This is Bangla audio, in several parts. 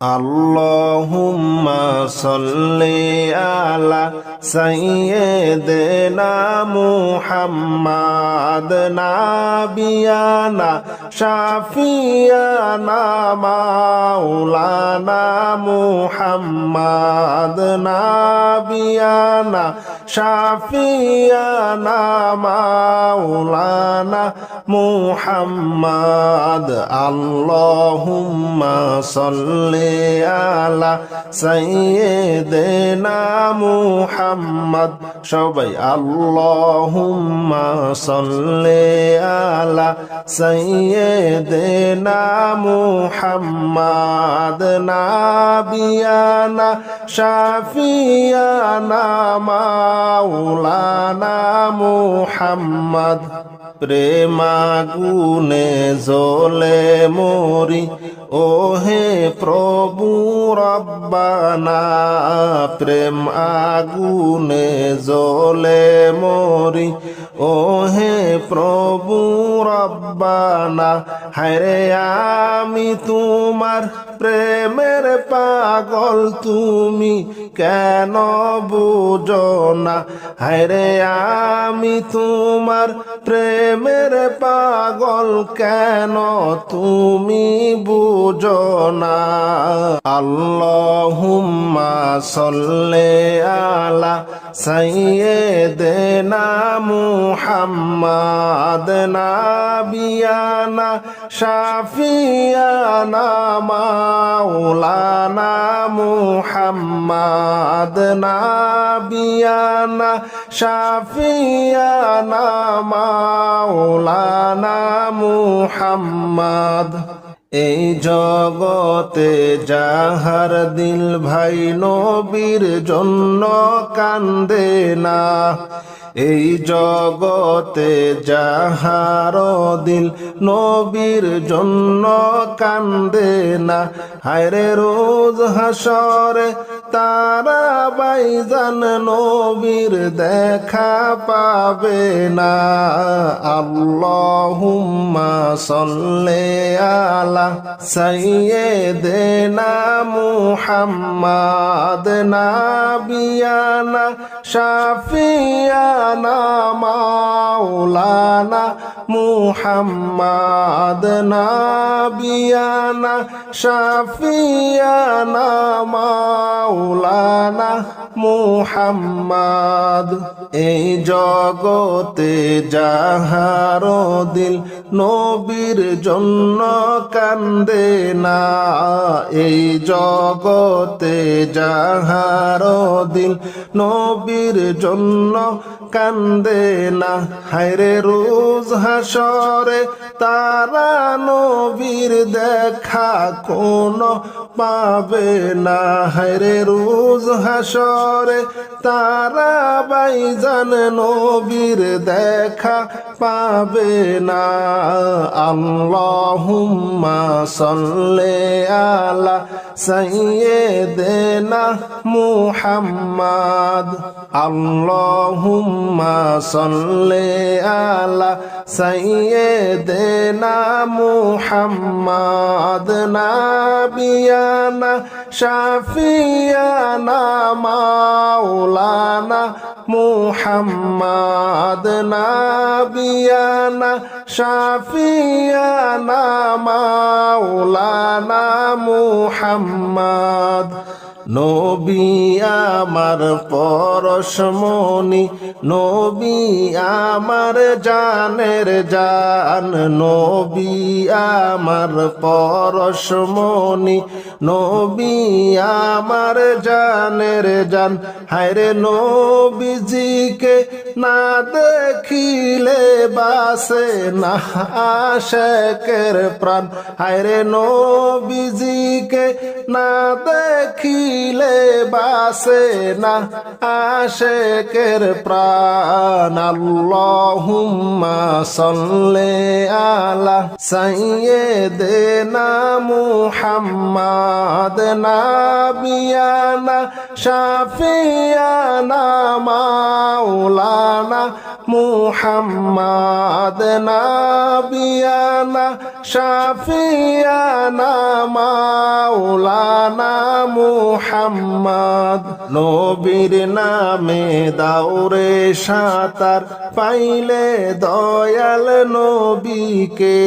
আল্লাহুম্মা সাল্লি আলা সাইয়্যিদিনা মুহাম্মাদ নাবিয়ানা শাফিয়ানা মাওলানা মুহাম্মাদ নাবিয়ানা শাফিয়ানা মাওলানা মুহাম্মাদ আল্লাহুম্মা সাল্লি আলা সাইয়্যিদিনা মুহাম্মদ সবাই আল্লাহুম্মা সাল্লি আলা সাইয়্যিদিনা মুহাম্মদ নাবিয়ানা শাফিয়ানা মাওলানা মুহাম্মদ প্রেমাগুনে জ্বলে মরি ওহে প্রভু রব্বানা প্রেম আগুনে জ্বলে মরি ওহে প্রভু রব্বানা হায়রে আমি তোমার প্রেমের পাগল তুমি কেন বুঝো না হায়রে আমি তোমার প্রেমের পাগল কেন তুমি বুঝো না আল্লাহুম্মা সাল্লি আলা সাইয়্যিদিনা মুহাম্মাদ নাবিয়ানা শাফিয়ানা মাওলানা মুহাম্মাদ নাবিয়ানা শাফিয়ানা মাওলানা মুহাম্মাদ এই জগতে যাহার দিল ভাই নবীর জন্য কান্দে না এই জগতে যাহার দিল নবীর জন্য কান্দে না হায়রে রোজ হাসরে তারা বাইজান নবীর দেখা পাবে না আল্লাহুম্মা সাল্লি আলা সাইয়্যিদিনা মুহাম্মাদ নাবিয়ানা শাফিয়ানা মাওলানা মুহাম্মাদ নাবিয়ানা শাফিয়ানা মাওলানা মুহাম্মাদ এই জগতে যাহার দিল নবীর জন্য কান্দে না এই জগতে যাহার দিল নবীর জন্য কান্দে না হায়রে রোজ হাসরে তারা নবীর দেখা কোনো পাবে না হায়রে রোজ হাসরে তারা বাইজান নবীর দেখা পাবে না আল্লাহুম্মা সাল্লি আলা সাইয়্যিদিনা মুহাম্মাদ আল্লাহুম্মা সাল্লি আলা সাইয়্যিদিনা মুহাম্মাদ নাবিয়ানা শাফিয়ানা মাওলানা মুহাম্মাদ নাবিয়ানা শাফিয়ানা মাওলানা মুহাম্মাদ নবী আমার পরশমণি নবী আমার জানের জান নবী আমার পরশমণি নবী আমার জানের জান হায়রে নবীজিকে না দেখিলে বাসে না আশিকের প্রাণ হায়রে নবীজিকে না দেখিলে বাসে না আশিকের প্রাণ আল্লাহুম্মা সাল্লি আলা সাইয়্যিদিনা মুহাম্মাদ নাবিয়ানা শাফিয়ানা মাওলানা মাওলানা মুহাম্মদ নাবিয়ানা শাফিয়ানা মাওলানা মুহাম্মদ নবীর নামে দাওরে সাঁতার পাইলে দয়াল নবীকে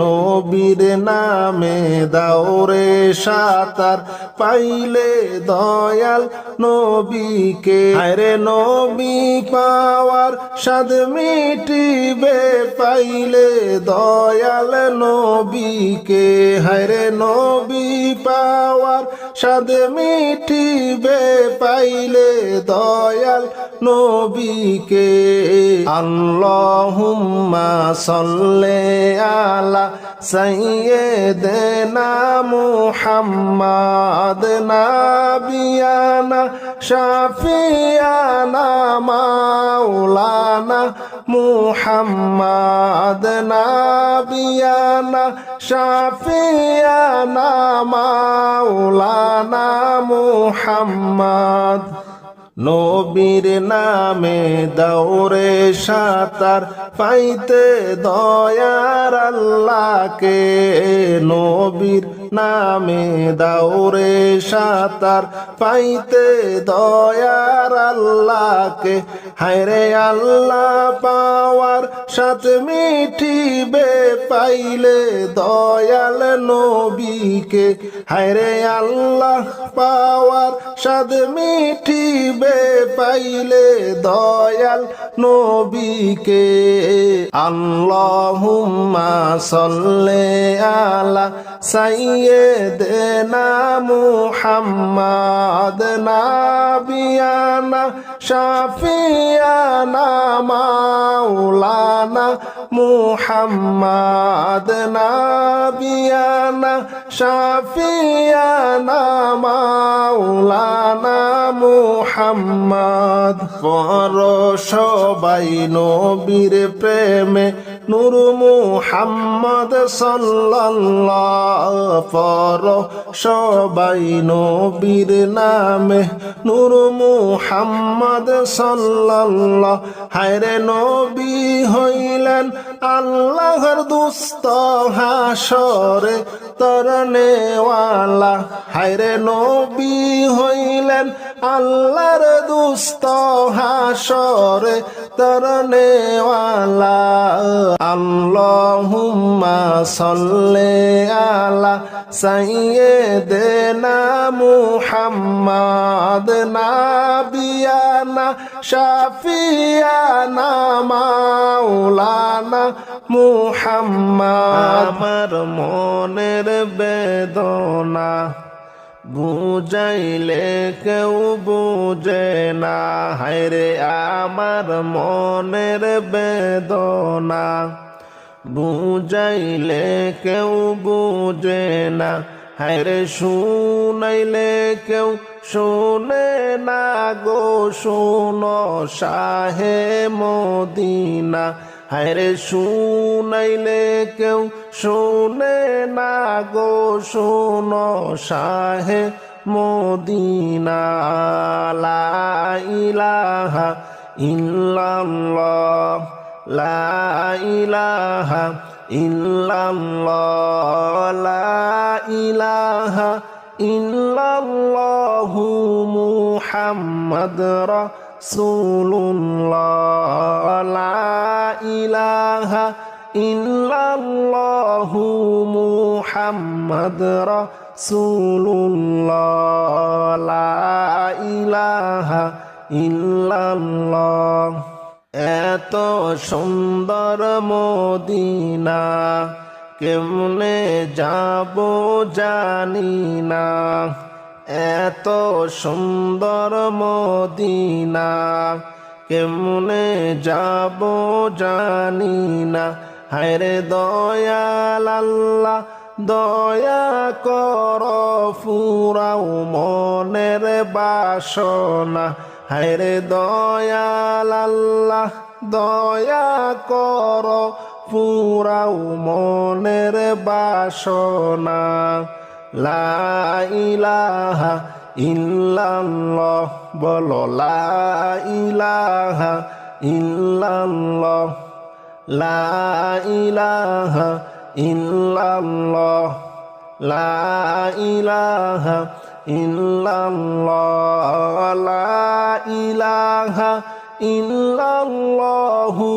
নবীর নামে দাওরে সাঁতার পাইলে দয়াল নবীকে আরে নবী পাওয়ার স্বাদ মিটিবে পাইলে দয়াল নবীকে হায়রে নবী পাওয়ার স্বাদ মিটিবে পাইলে দয়াল নবীকে আল্লাহুম্মা সাল্লি আলা সাইয়্যিদিনা মুহাম্মাদ নাবিয়ানা শাফিয়ানা মাওলানা মুহাম্মাদ নাবিয়ানা শাফিয়ানা মাওলানা মুহাম্মাদ নবীর নামে দাওরে সাঁতার পাইতে দয়ার আল্লাহকে নবীর নামে দাওরে সাঁতার পাইতে দয়ার আল্লাহকে হায়রে আল্লাহ পাওয়ার সাথ মিঠিবে পাইলে দয়াল নবীকে হায়রে আল্লাহ পাওয়ার সাথ মিঠিবে পাইলে দয়াল নবীকে আল্লাহুম্মা সাল্লি আলা সাইয়্যিদিনা মুহাম্মাদ নাবিয়ানা শাফিয়ানা মাওলানা মুহাম্মাদ নাবিয়ানা শাফিয়ানা মাওলানা মুহাম্মদ পর সবাই নবীর প্রেমে নূর মুহাম্মদ সাল্লাল্লাহু পর সবাই নবীর নামে নূর মুহাম্মদ সাল্লাল্লাহু হায়রে নবী হইলেন আল্লাহর দুস্ত হাসরে তরনেওয়ালা হায়রে নবী হইলেন আল্লাহর দুস্ত হাসরে তরনেওয়ালা আল্লাহুম্মা সাল্লি আলা সাইয়্যিদিনা মুহাম্মাদ নাবিয়ানা শাফিয়ানা মাওলানা মুহাম্মদ আমার মনের বেদনা বুঝাইলে কেউ বুঝে না হায়রে আমার মনের বেদনা বুঝাইলে কেউ বুঝে না হায়রে শুনাইলে কেউ শুনে না গো শুনো শাহে মদিনা হায়রে শুনাইলে কেউ শুনে না গো শুনো শাহে মদিনা লা ইলাহা ইল্লাল্লাহ লা ইলাহা ইল্লাল্লাহ লা ইলাহা ইল্লাল্লাহু মুহাম্মাদুর রাসূলুল্লাহ লা ইলাহা ইল্লাল্লাহু মুহাম্মাদুর রাসূলুল্লাহ লা ইলাহা ইল্লাল্লাহ এত সুন্দর মদিনা কেমনে যাব জানি না এত সুন্দর মদিনা কেমনে যাব জানি না হায়রে দয়াল আল্লাহ দয়া কর ফুরাও মনের বাসনা হায়রে দয়াল আল্লাহ দয়া কর ফুরাও মনের বাসনা লা ইলাহা ইল্লাল্লাহ বলো লা ইলাহা ইল্লাল্লাহ লা ইলাহা ইল্লাল্লাহ লা ইলাহা ইল্লাল্লাহ লা ইলাহা ইল্লাল্লাহু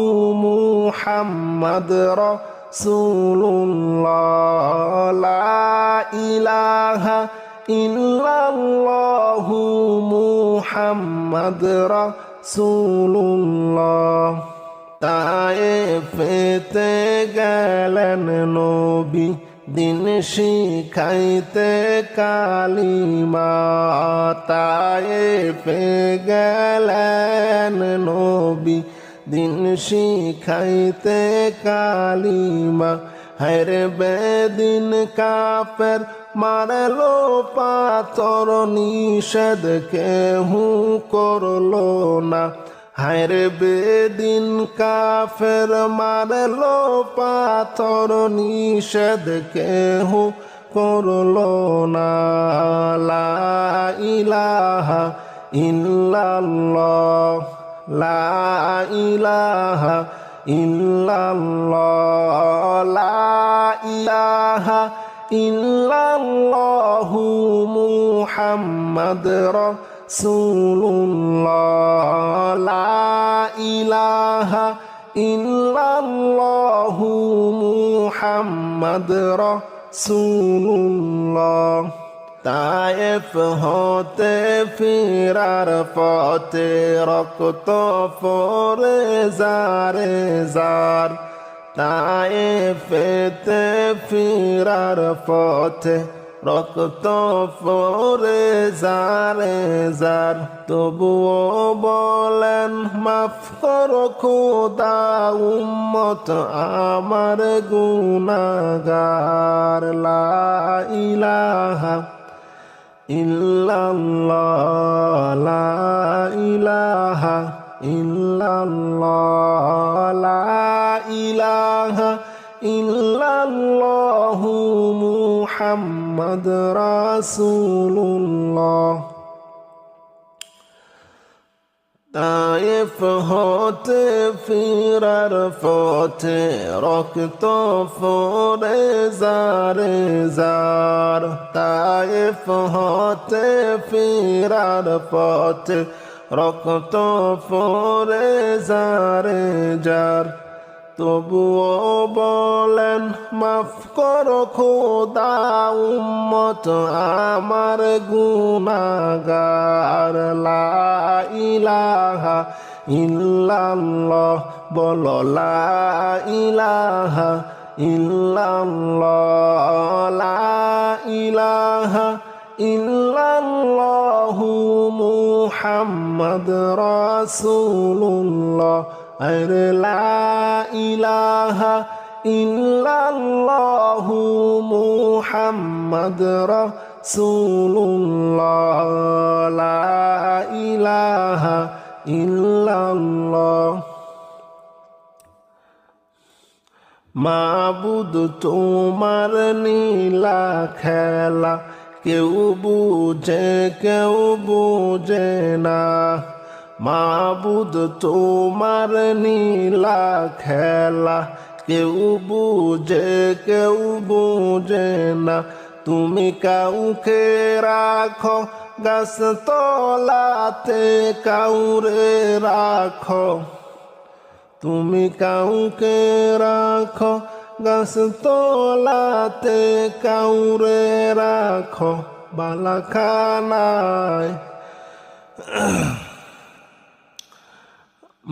মুহাম্মাদ রাসূলুল্লাহ লা ইলাহা ইল্লাল্লাহু মুহাম্মাদ রাসূলুল্লাহ তায়েফেতে গেলেন নবী দিন শিখাইতে কালিমা তায়েফে গেলেন নবী দিন শিখাইতে কালিমা হরে বেদিন কাফের মারলো পাথর নিষেধ কেহু করলো না হায়রে বেদিন কাফের মারলো পাথর নিষেধ কেহু করলো না লা ইলাহা ইল্লাল্লাহ লা ইলাহা ইল্লাল্লাহ লা ইলাহা ইল্লাল্লাহু মুহাম্মাদ রাসূলুল্লাহ লা ইলাহা ইল্লাল্লাহু মুহাম্মাদ রাসূলুল্লাহ তায়েফ হতে ফিরার পথে রক্ত পড়ে জারে জার তায়েফেতে ফিরার পথে রক্ত পড়ে জারে জার তবুও বলেন মাফ করো খোদা উম্মত আমার গুনাহগার লা ইলাহা ইল্লাল্লাহ লা ইলাহা ইল্লাল্লাহ লা ইলাহা ইল্লাল্লাহু মুহাম্মাদ রাসূলুল্লাহ তায়েফ হতে ফিরার পথে রক্ত পড়ে জারে জার তায়েফ হতে ফিরার পথে রক্ত পড়ে জারে জার তবুও বলেন মাফ করো খোদা উম্মত আমার গুনাহগার লা ইলাহা ইল্লাল্লাহ বলো লা ইলাহা ইল্লাল্লাহ লা ইলাহা ইল্লাল্লাহু মুহাম্মাদ রাসূলুল্লাহ আরে লা ইলাহা ইল্লাল্লাহু মুহাম্মাদ রাসূলুল্লাহ লা ইলাহা ইল্লাল্লাহ মাবুদ তোমার নীলা খেলা কেউ বুঝে না মাবুদ তোমার নীলা খেলা কেউ বুঝে না তুমি কাউকে রাখো গাছ তলাতে কাউরে রাখো তুমি কাউকে রাখো গাছ তলাতে কাউরে রাখো বালাখানায়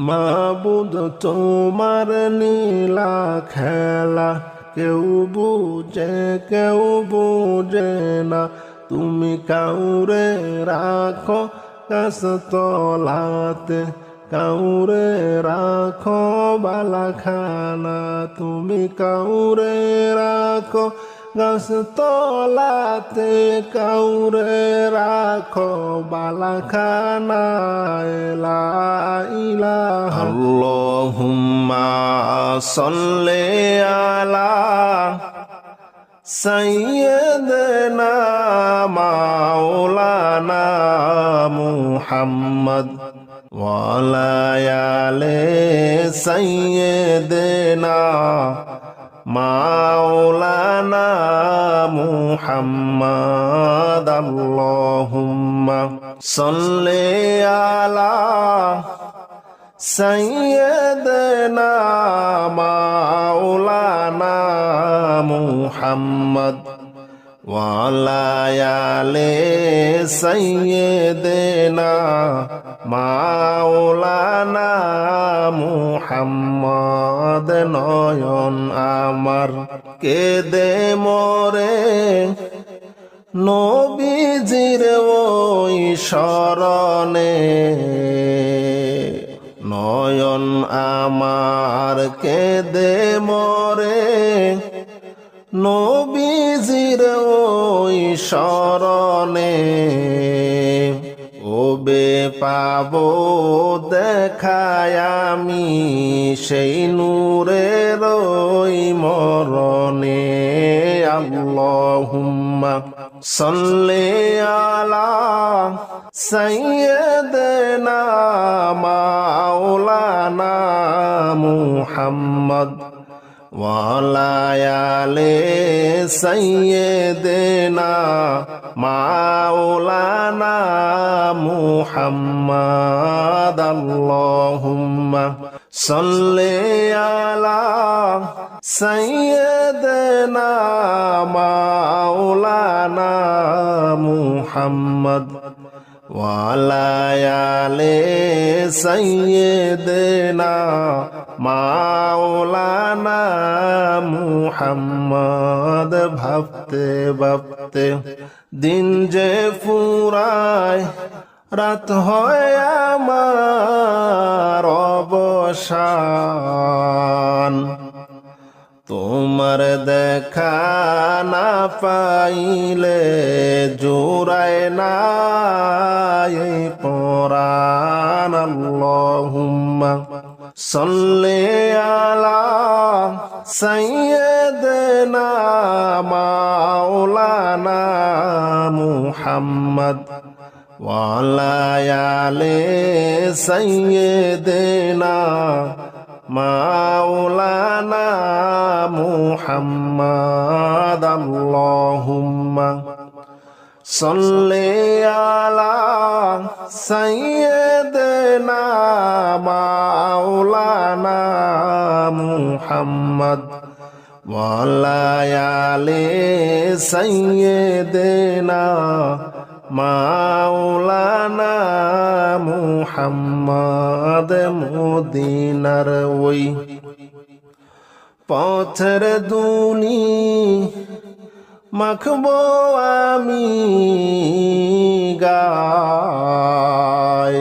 মাবুদ তোমার নীলা খেলা কেউ বুঝে না তুমি কাউরে রাখো গাছ তলাতে কাউরে রাখো বালাখানা তুমি কাউরে রাখো গাছ তলাতে কাউরে রাখো বালাখানায় লা ইলাহা আল্লাহুম্মা সাল্লি আলা সাইয়্যিদিনা মাওলানা মুহাম্মদ وعلى آل سيدنا مولانا محمد اللهم صل على سيدنا مولانا محمد وعلى آل سيدنا মাওলানা মুহাম্মদ নয়ন আমার কেঁদে মরে নবীজির ওই শরণে নয়ন আমার কেঁদে মরে নবীজির ওই শরণে ওবে পাবো দেখায় আমি সেই নূরের ওই মরণে আল্লাহুম্মা সাল্লি আলা সাইয়্যিদিনা মাওলানা মুহাম্মদ وعلى آل سيدنا مولانا محمد اللهم صل على سيدنا مولانا محمد وعلى آل سيدنا মাওলানা মুহাম্মদ ভাবতে ভাবতে দিন যে ফুরায় রাত হয় আমার অবসান তোমার দেখা না পাইলে জোড়ায় না এই পরাণ আল্লাহুম্মা সাল্লি আলা সাইয়্যিদিনা মাওলানা মুহাম্মদ ওয়ালা আলি সাইয়্যিদিনা মাওলানা মুহাম্মদ আল্লাহুম্মা সাল্লি আলা সাইয়্যিদিনা মাওলানা মুহাম্মদ ওয়ালা আলি সাইয়্যিদিনা মাওলানা মুহাম্মদ মদিনার ওই পথের দুলি মাখবো আমি গায়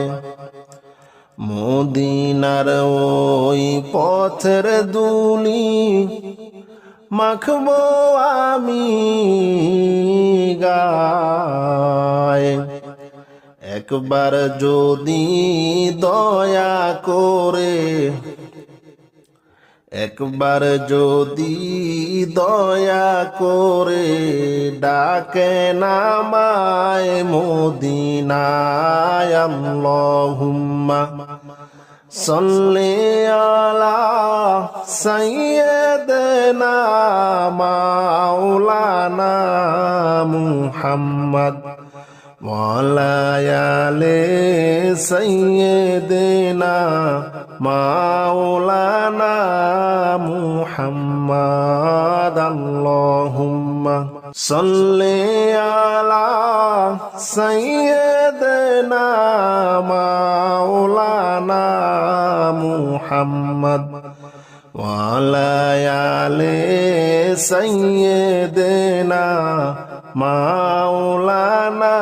মদিনার ওই পথের দুলি মাখবো আমি গায় একবার যদি দয়া করে একবার যদি দয়া করে ডাকেন আমায় মদিনায় আল্লাহুম্মা সাল্লি আলা সাইয়্যিদিনা মাওলানা মুহাম্মদ ওয়ালা আলি সাইয়্যিদিনা মাওলানা মুহাম্মদ আল্লাহুম্মা সাল্লি আলা সাইয়্যিদিনা মাওলানা মুহাম্মদ ওয়ালা আলি সাইয়্যিদিনা মাওলানা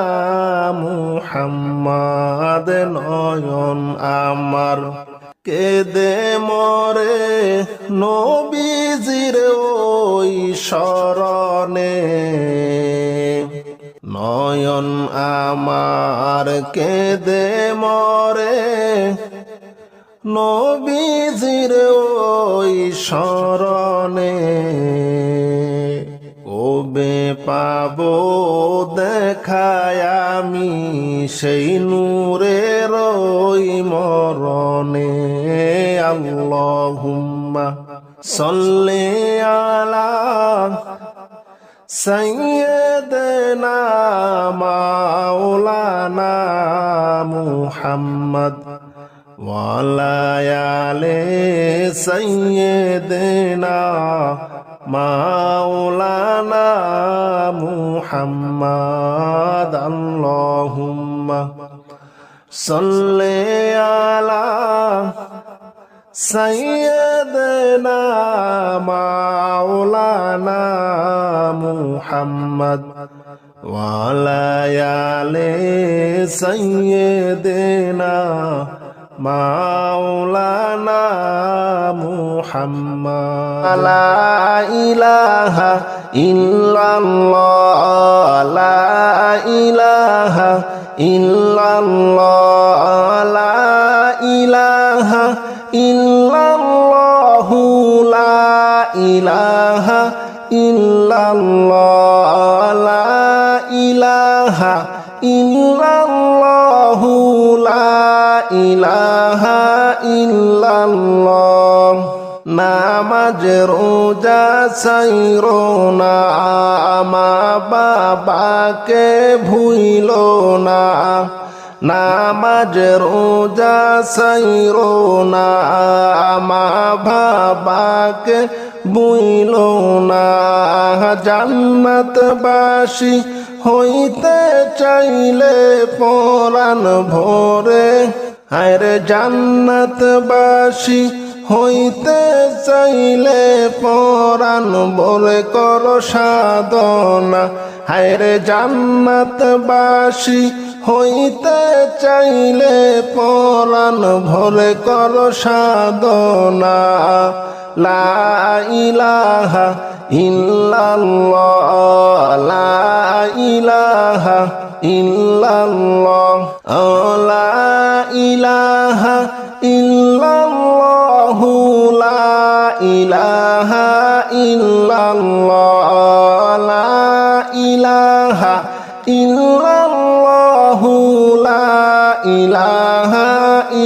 মুহাম্মদ নয়ন আমার কেঁদে মরে নবীজির ওই শরণে নয়ন আমার কেঁদে মরে নবীজির ওই শরণে ও কবে পাবো দেখায় আমি সেই নূরের ওই মরণে। আল্লাহুম্মা সাল্লি আলা সাইয়্যিদিনা মাওলানা মুহাম্মদ ওয়া আলা আলি সাইয়্যিদিনা মাওলানা মুহাম্মদ। আল্লাহুম্মা সাল্লি আলা সাইয়্যিদিনা মাওলানা মুহাম্মদ ওয়া আলা আলি সাইয়্যিদিনা মাওলানা মুহাম্মদ। লা ইলাহা ইল্লাল্লাহ, লা ইলাহা ইল্লাল্লাহ, লা ইলাহা ইল্লাল্লাহ, লা ইলাহা ইল্লাল্লাহ, লা ইলাহা ইল্লাল্লাহ, লা ইলাহা ইল্লাল্লাহ। নামাজ রোজা ছাইরো না, মা বাবাকে ভুইলো না। নামাজ রোজা ছাইরো না, মা বাবাকে ভুইলো না। জান্নাতবাসী হইতে চাইলে পরাণ ভরে, আরে জান্নাতবাসী হইতে চাইলে পরাণ ভরে কর সাধনা। হায়রে জান্নাতবাসী হইতে চাইলে পরাণ ভরে কর সাধনা। লা ইলাহা ইল্লাল্লাহ, লা ইলাহা ইল্লাল্লাহ, লা ইলাহা ইল্লাল্লাহ, লা ইলাহা ইল্লাল্লাহ, লা ইলাহা ইল্লাল্লাহ, লা ইলাহা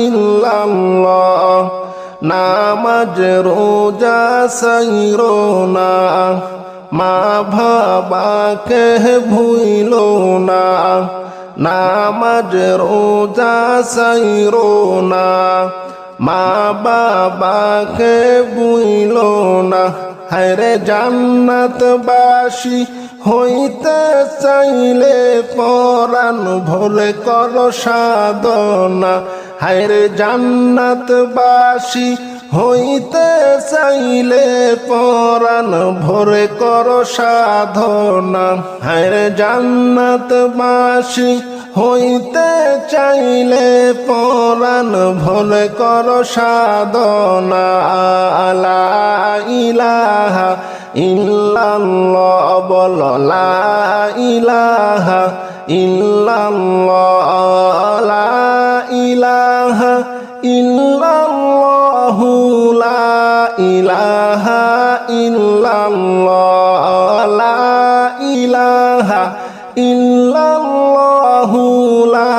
ইল্লাল্লাহ। নামাজ রোজা ছাইরো না, মা বাবাকে ভুইলো না। নামাজ রোজা ছাইরো না, মা বাবাকে ভুইলো না। হায়রে জান্নাতবাসী হইতে চাইলে পরাণ ভরে কর সাধনা। হায়রে জান্নাতবাসী হইতে চাইলে পরাণ ভরে কর সাধনা। হায়রে জান্নাতবাসী হইতে চাইলে পরাণ ভরে কর সাধনা। লা ইলাহা ইল্লাল্লাহ, বল লা ইলাহা ইল্লাল্লাহ, লা ইলাহা ইল্লাল্লাহ, লা ইলাহা ইল্লাল্লাহ, লা ইলাহা ইল্লাল্লাহ, লা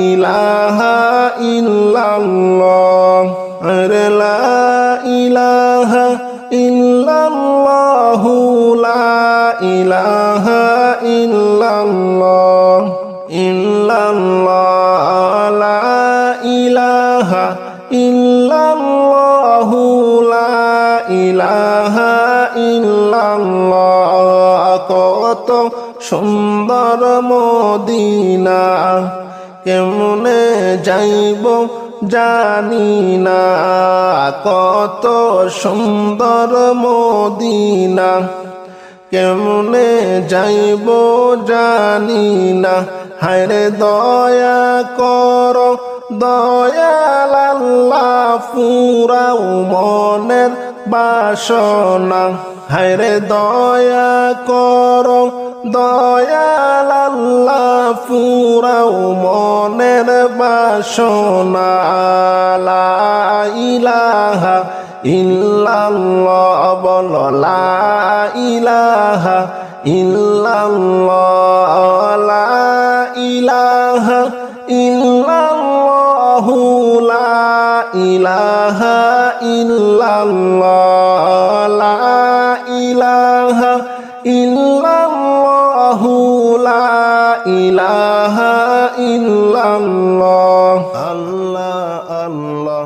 ইলাহা ইল্লাল্লাহ। আরে লা ইলাহা ইল্লাল্লাহ, লা ইলাহা ইল্লাল্লাহ, ইল্লাল্লাহ, লা ইলাহা ইল্লাল্লাহ, লা ইলাহা ইল্লাল্লাহ। কত সুন্দর মদিনা, কেমনে যাইব জানি না। কত সুন্দর মদিনা, কেমনে যাইব জানি না। হায়রে দয়া কর দয়াল আল্লাহ, পুরাও মনের বাসনা। হায়রে দয়া কর দয়াল আল্লাহ, পুরাও মনের বাসনা। লা ইলাহা ইল্লাল্লাহ, বল লা ইলাহা ইল্লাল্লাহ লা ইলাহা ইল্লাল্লাহ লা ইলাহা ইল্লাল্লাহ লা ইলাহা ইল্লাল্লাহ লা ইলাহা ইল্লাল্লাহ আল্লাহ আল্লাহ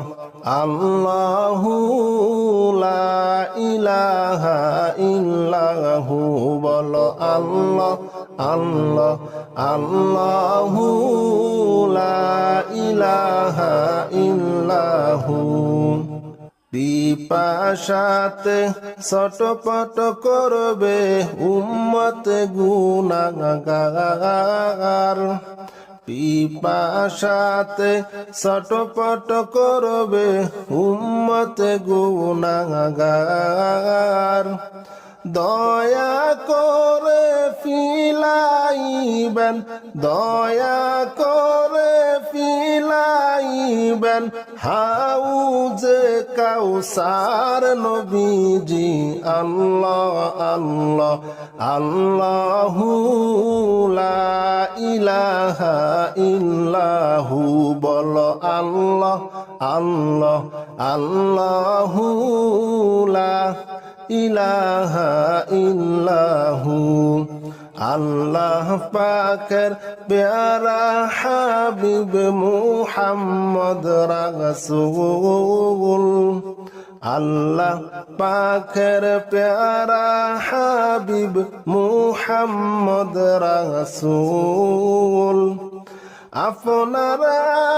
আল্লাহু লা ইলাহা ইল্লাহু বলো আল্লাহ আল্লাহ আল্লাহু লা ইলাহা ইল্লাহু পিপাসাতে ছটপট করবে উম্মত গুনাহগার পিপাসাতে ছটপট করবে উম্মত গুনাহগার দয়া করে ফিলাইবেন দয়া করে ফিলাইবেন হাউজে কাউসার নবীজি আল্লাহ আল্লাহ আল্লাহু লা ইলাহা ইল্লাহু বলো আল্লাহ আল্লাহ আল্লাহু লা ইলাহা ইল্লাহু আল্লাহ পাকের প্যারা হাবিব মুহাম্মদ রাসূল আল্লাহ পাকের প্যারা হাবিব মুহাম্মদ রাসূল আপনার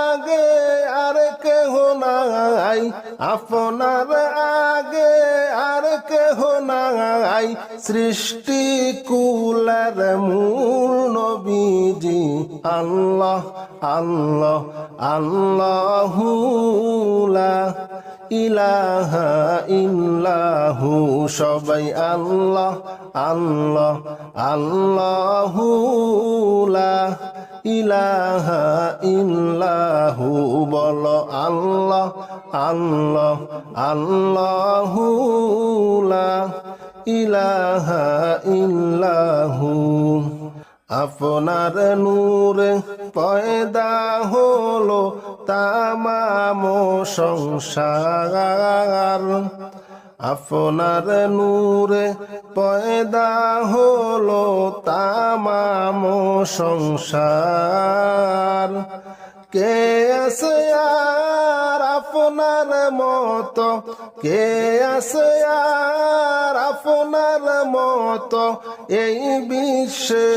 আগে আর কেহ নাই আপনার আগে আর কেহ নাই সৃষ্টি কুলের মূল নবীজি আল্লাহ আল্লাহ আল্লাহু লা ইলাহা ইল্লাহু সবাই আল্লাহ আল্লাহ আল্লাহু লা ইলাহা ইল্লাহু বলো আল্লাহ আল্লাহ আল্লাহু লা ইলাহা ইল্লাহু আপনার নূরে পয়দা হলো তামাম সংসার আপনার নূরে পয়দা হলো তামাম সংসার কে আছে আর আপনার মতো কে আছে আর আপনার মতো এই বিশ্বে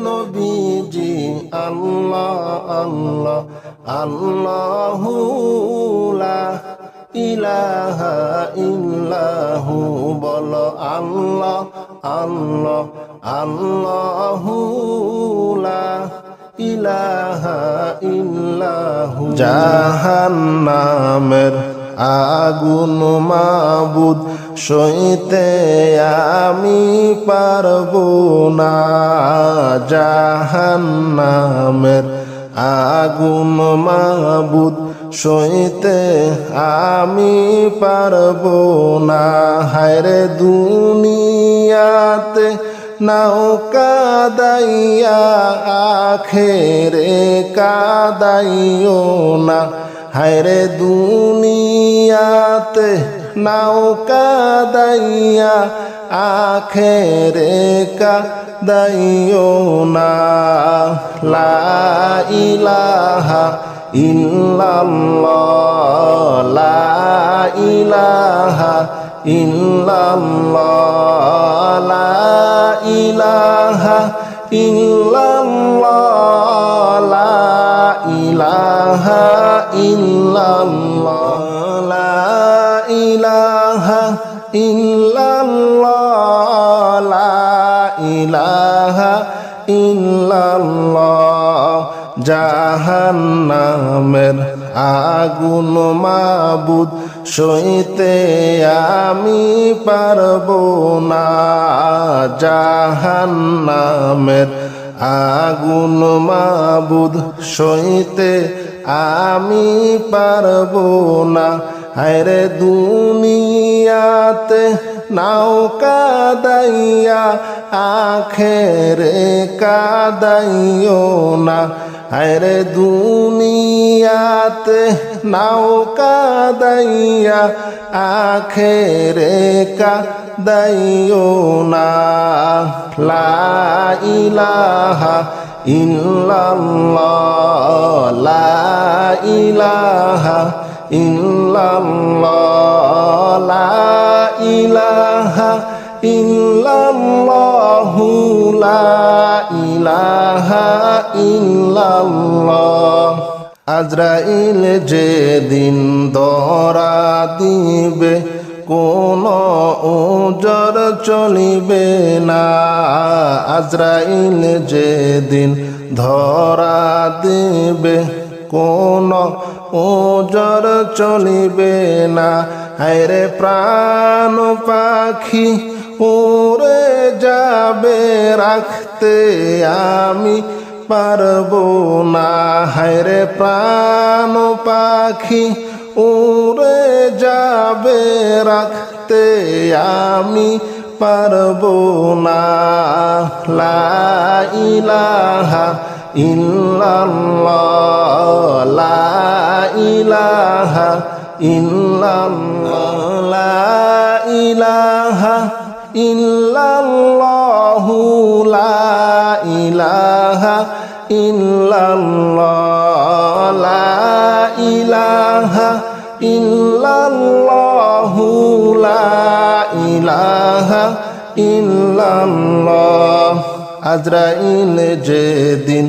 নবীজি আল্লাহ আল্লাহ আল্লাহু লা ইলাহা ইল্লাহু বলো আল্লাহ আল্লাহ আল্লাহু লা ইলাহা ইল্লাহু জাহান্নামের আগুন মাবুদ সইতে আমি পারবো না জাহান্নামের আগুন মাবুদ সইতে আমি পারবো না হায়রে দুনিয়াতে নাও কাদাইয়া আখেরে কাদাইও না হায়রে দুনিয়াতে নাও কাদাইয়া আখেরে কাদাইও না লা ইলাহা ইল্লাল্লাহ লা ইলাহা ইল্লাল্লাহ লা ইলাহা ইল্লাল্লাহ লা ইলাহা ইল্লাল্লাহ লা ইলাহা ইল্লাল্লাহ লা ইলাহা ইল্লাল্লাহ জাহান্নামের আগুন মাবুদ সইতে আমি পারবো না জাহান্নামের আগুন মাবুদ সইতে আমি পারবো না হায়রে দুনিয়াতে নাও কাদাইয়া আখেরে কাদাইও না আরে দুনিয়াতে নাও কাদাইয়া আখেরে কাদাইও না লা ইলাহা ইল্লাল্লাহ লা ইলাহা ইল্লাল্লাহ লা ইলাহা ইল্লাল্লাহু লা ইলাহা ইল্লাল্লাহ আজরাইল যেদিন ধরা দিবে কোনো ওজর চলিবে না আজরাইল যেদিন ধরা দিবে কোনো ওজর চলিবে না হায়রে প্রাণ পাখি উড়ে যাবে রাখতে আমি পারবো না হায়রে প্রাণ পাখি উড়ে যাবে রাখতে আমি পারবো না লা ইলাহা ইল্লাল্লাহ লা ইলাহা ইল্লাল্লাহ লা ইলাহা ইল্লাল্লাহু লা ইলাহা ইল্লাল্লাহ লা ইলাহা ইল্লাল্লাহু লা ইলাহা ইল্লাল্লাহ আজরাইল যেদিন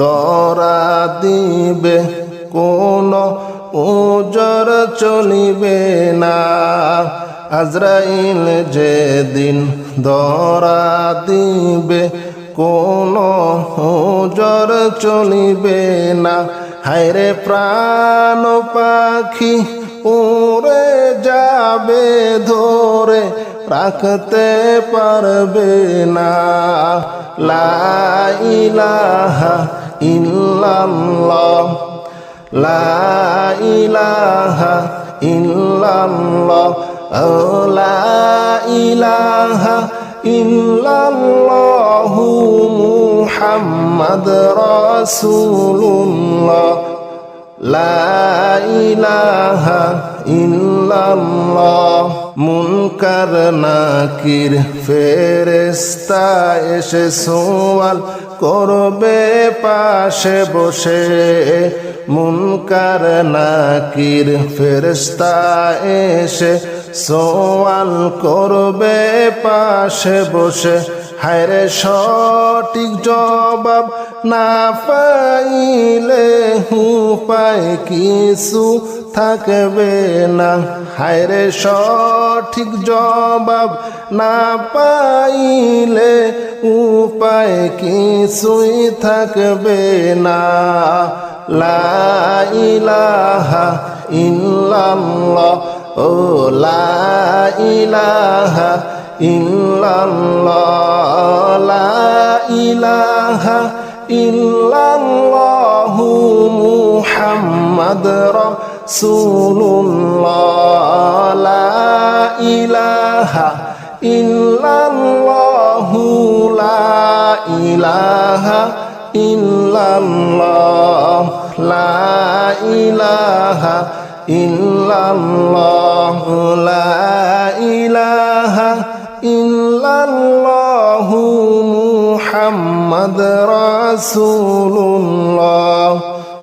ধরা দিবে কোনো ওজর চলিবে না আজরাইল যেদিন ধরা দিবে কোনো ওজর চলিবে না হায়রে প্রাণ পাখি উড়ে যাবে ধরে রাখতে পারবে না লা ইলাহা ইল্লাল্লাহ লা ইলাহা ইল্লাল্লাহ লা ইলাহা ইল্লাল্লাহু মুহাম্মাদ রাসূলুল্লাহ লা ইলাহা ইল্লাল্লাহ মুনকার নাকির ফেরেশতা এসে সওয়াল করবে পাশে বসে মুনকার নাকির ফেরেশতা এসে সওয়াল করবে পাশে বসে হায়রে সঠিক জবাব না পাইলে উপায় কিছু থাকবে না হায়রে সঠিক জবাব না পাইলে উপায় কিছুই থাকবে না লা ইলাহা ইল্লাল্লাহ ও লা ইলাহা ইল্লাল্লাহ লা ইলাহা ইল্লাল্লাহু মুহাম্মাদ রাসূলুল্লাহ লা ইলাহা ইল্লাল্লাহু লা ইলাহা ইল্লাল্লাহ লা ইলাহা ইল্লাল্লাহ লা ইলাহা ইল্লাল্লাহু মুহাম্মাদ রাসূলুল্লাহ